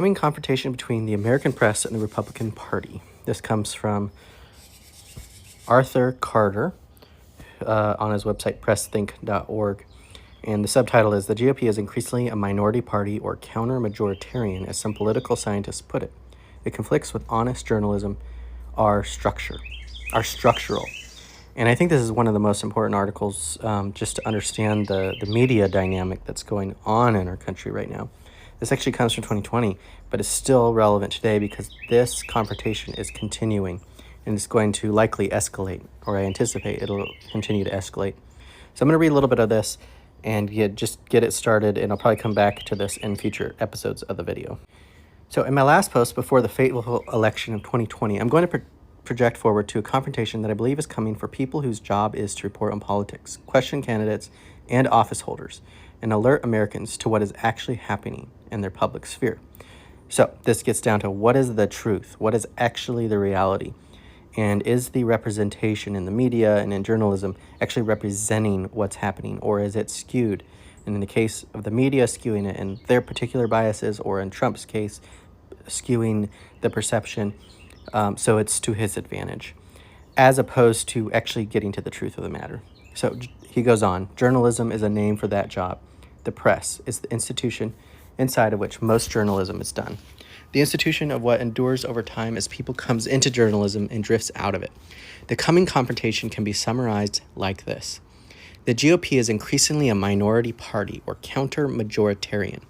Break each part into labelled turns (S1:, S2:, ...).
S1: Coming confrontation between the American press and the Republican Party. This comes from Arthur Carter on his website, pressthink.org. And the subtitle is, "The GOP is increasingly a minority party or counter-majoritarian, as some political scientists put it. It conflicts with honest journalism, are structural." And I think this is one of the most important articles just to understand the media dynamic that's going on in our country right now. This actually comes from 2020, but it's still relevant today because this confrontation is continuing and it's going to likely escalate, or I anticipate it'll continue to escalate. So I'm going to read a little bit of this and just get it started, and I'll probably come back to this in future episodes of the video. So in my last post before the fateful election of 2020, I'm going to project forward to a confrontation that I believe is coming for people whose job is to report on politics, question candidates and office holders, and alert Americans to what is actually happening in their public sphere. So this gets down to, what is the truth? What is actually the reality? And is the representation in the media and in journalism actually representing what's happening, or is it skewed? And in the case of the media, skewing it in their particular biases, or in Trump's case, skewing the perception so it's to his advantage, as opposed to actually getting to the truth of the matter. So he goes on, journalism is a name for that job. The press is the institution inside of which most journalism is done. The institution of what endures over time as people comes into journalism and drifts out of it. The coming confrontation can be summarized like this. The GOP is increasingly a minority party, or counter-majoritarian,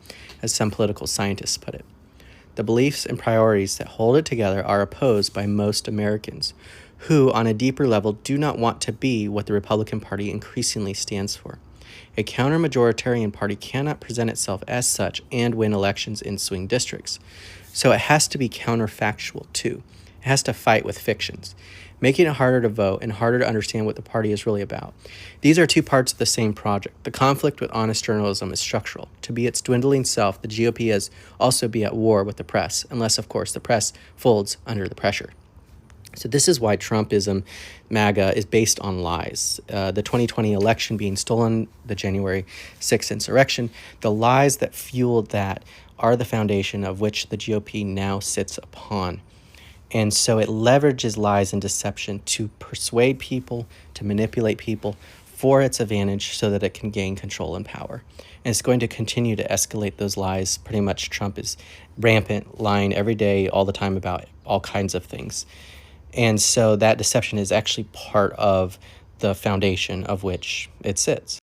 S1: as some political scientists put it. The beliefs and priorities that hold it together are opposed by most Americans, who, on a deeper level, do not want to be what the Republican Party increasingly stands for. A counter-majoritarian party cannot present itself as such and win elections in swing districts. So it has to be counterfactual, too. It has to fight with fictions, making it harder to vote and harder to understand what the party is really about. These are two parts of the same project. The conflict with honest journalism is structural. To be its dwindling self, the GOP is also be at war with the press, unless, of course, the press folds under the pressure. So this is why Trumpism, MAGA, is based on lies. The 2020 election being stolen, the January 6th insurrection, the lies that fueled that are the foundation of which the GOP now sits upon. And so it leverages lies and deception to persuade people, to manipulate people for its advantage so that it can gain control and power. And it's going to continue to escalate those lies. Pretty much Trump is rampant, lying every day, all the time about all kinds of things. And so that deception is actually part of the foundation of which it sits.